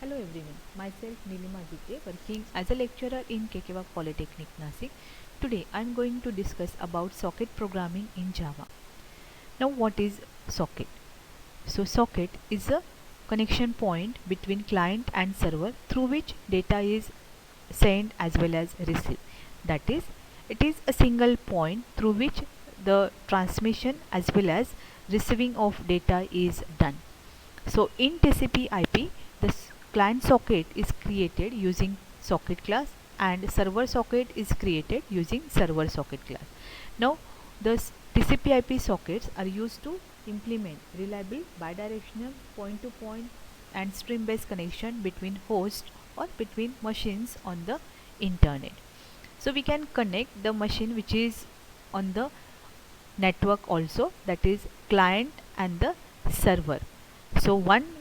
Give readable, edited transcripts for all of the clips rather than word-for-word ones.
Hello everyone, myself Nilima Aditya working as a lecturer in Kekewak Polytechnic Nasik. Today I am going to discuss about socket programming in Java. Now what is socket? So socket is a connection point between client and server through which data is sent as well as received. That is, it is a single point through which the transmission as well as receiving of data is done. So in TCP IP, the client socket is created using socket class and server socket is created using server socket class. Now the TCP IP sockets are used to implement reliable bidirectional point to point and stream based connection between hosts or between machines on the internet. So we can connect the machine which is on the network also, that is client and the server. So one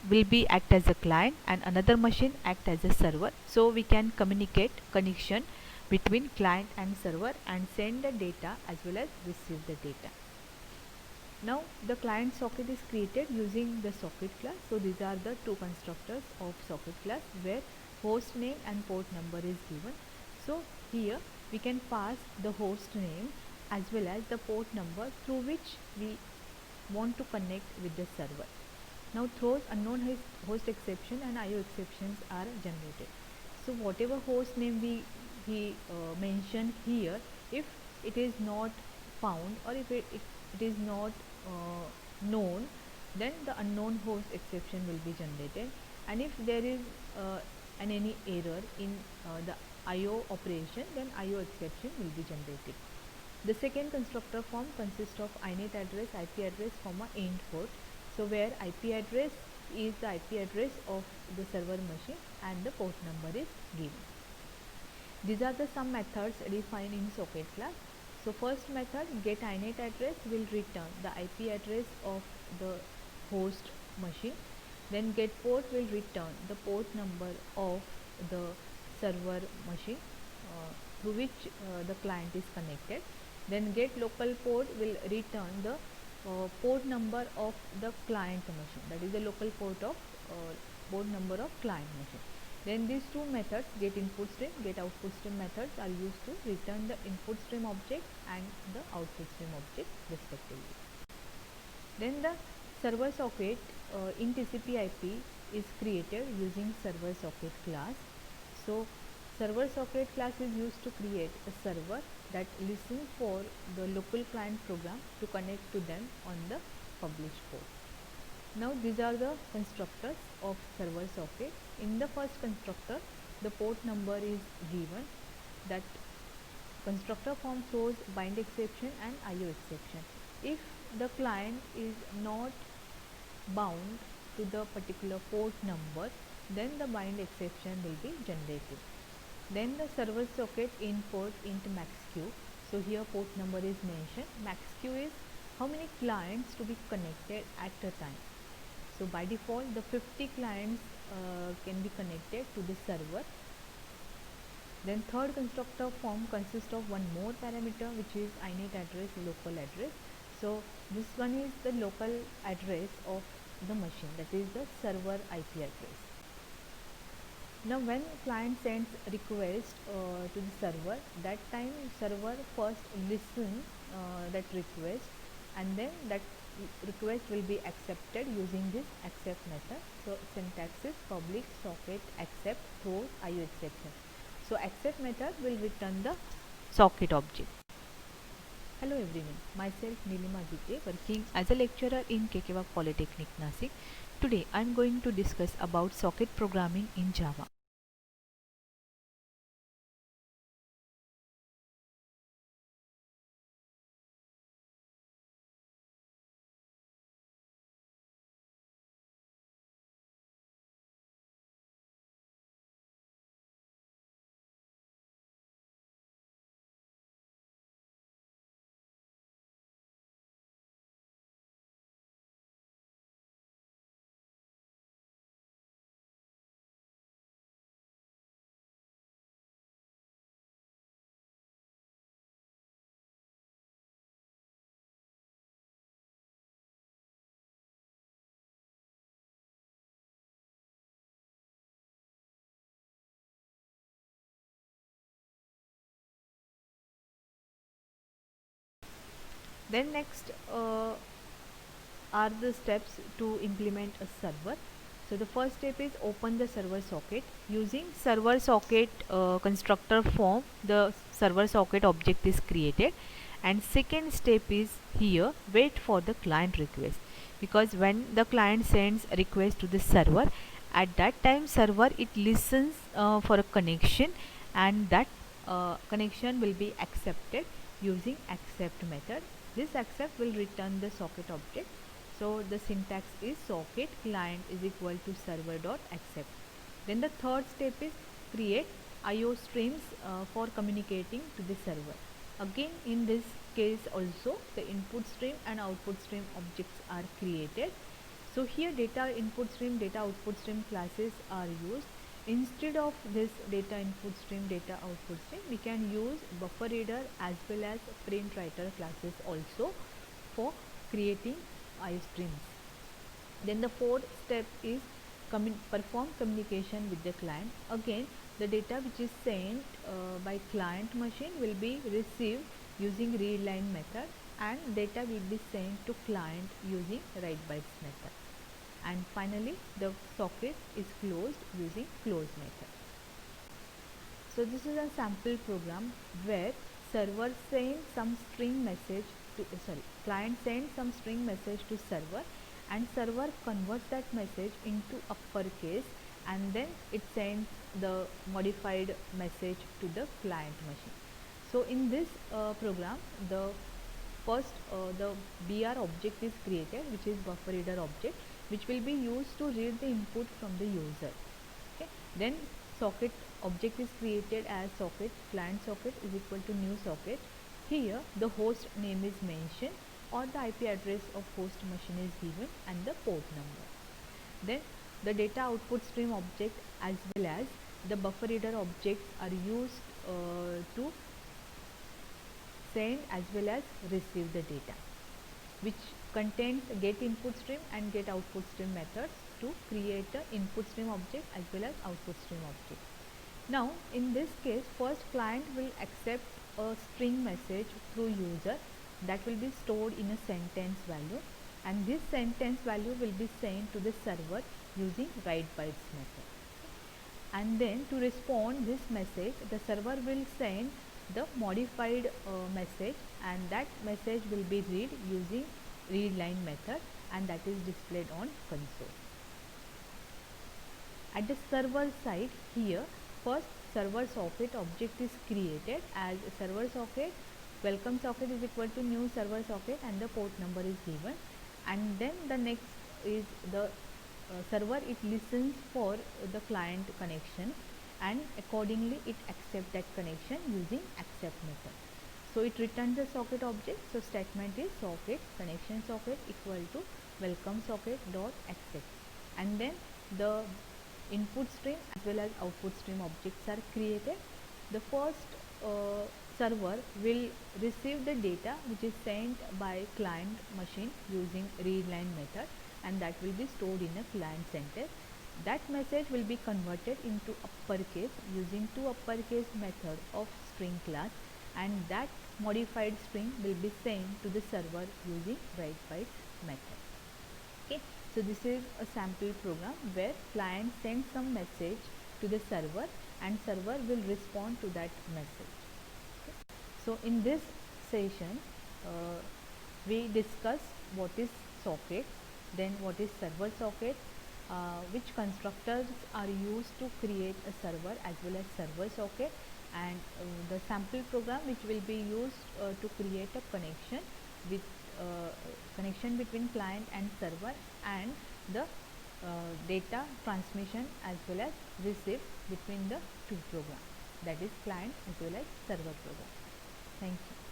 will be act as a client and another machine act as a server, so we can communicate connection between client and server and send the data as well as receive the data. Now the client socket is created using the socket class. So these are the two constructors of socket class where host name and port number is given. So here we can pass the host name as well as the port number through which we want to connect with the server. Now throws unknown host exception and IO exceptions are generated. So whatever host name we mentioned here, if it is not found or if it is not known, then the unknown host exception will be generated, and if there is any error in the IO operation, then IO exception will be generated. The second constructor form consists of inet address, IP address, int port. So where IP address is the IP address of the server machine and the port number is given. These are the some methods defined in socket class. So first method, get inet address, will return the IP address of the host machine. Then get port will return the port number of the server machine through which the client is connected. Then get local port will return the port number of the client machine, that is the local port number of client machine. Then these two methods, get input stream, get output stream methods, are used to return the input stream object and the output stream object respectively. Then the server socket in TCP IP is created using server socket class. So server socket class is used to create a server that listens for the local client program to connect to them on the published port. Now these are the constructors of server socket. In the first constructor, the port number is given. That constructor form throws bind exception and IO exception. If the client is not bound to the particular port number, then the bind exception will be generated. Then the server socket import int maxq. So here port number is mentioned. Maxq is how many clients to be connected at a time. So by default the 50 clients can be connected to the server. Then third constructor form consists of one more parameter, which is inet address, local address. So this one is the local address of the machine, that is the server IP address. Now when client sends request to the server, that time server first listen that request, and then that request will be accepted using this accept method. So syntax is public socket accept throws IO exception. So accept method will return the socket object. Hello everyone, myself Nilima Aditya working as a lecturer in Kekewak Polytechnic Nasik. Today I am going to discuss about socket programming in Java. Then next are the steps to implement a server. So the first step is open the server socket. Using server socket constructor form, the server socket object is created. And second step is here, wait for the client request, because when the client sends a request to the server, at that time server it listens for a connection, and that connection will be accepted using accept method. This accept will return the socket object. So the syntax is socket client is equal to server dot accept. Then the third step is create IO streams for communicating to the server. Again, in this case also the input stream and output stream objects are created. So here data input stream, data output stream classes are used. Instead of this data input stream, data output stream, we can use buffer reader as well as print writer classes also for creating IO streams. Then the fourth step is perform communication with the client. Again, the data which is sent by client machine will be received using read line method, and data will be sent to client using write bytes method. And finally, the socket is closed using close method. So this is a sample program where server sends some string message to client sends some string message to server, and server converts that message into uppercase, and then it sends the modified message to the client machine. So in this program, the first the BR object is created, which is buffer reader object, which will be used to read the input from the user. Okay. Then socket object is created as socket client socket is equal to new socket. Here the host name is mentioned, or the IP address of host machine is given, and the port number. Then the data output stream object as well as the buffer reader objects are used to send as well as receive the data, which contains get input stream and get output stream methods to create a input stream object as well as output stream object. Now in this case, first client will accept a string message through user that will be stored in a sentence value, and this sentence value will be sent to the server using write bytes method. And then to respond this message, the server will send the modified message, and that message will be read using read line method, and that is displayed on console. At the server side, here first server socket object is created as a server socket welcome socket is equal to new server socket, and the port number is given. And then the next is the server, it listens for the client connection, and accordingly it accepts that connection using accept method. So it returns the socket object. So statement is socket connection socket equal to welcome socket dot accept, and then the input stream as well as output stream objects are created. The first server will receive the data which is sent by client machine using read line method, and that will be stored in a client center. That message will be converted into uppercase using two uppercase method of string class, and that modified string will be sent to the server using write bytes method. Okay, so this is a sample program where client sends some message to the server, and server will respond to that message. Okay. So in this session we discuss what is socket, then what is server socket, which constructors are used to create a server as well as server socket, and the sample program which will be used to create a connection with connection between client and server, and the data transmission as well as receive between the two programs, that is client as well as server program. Thank you.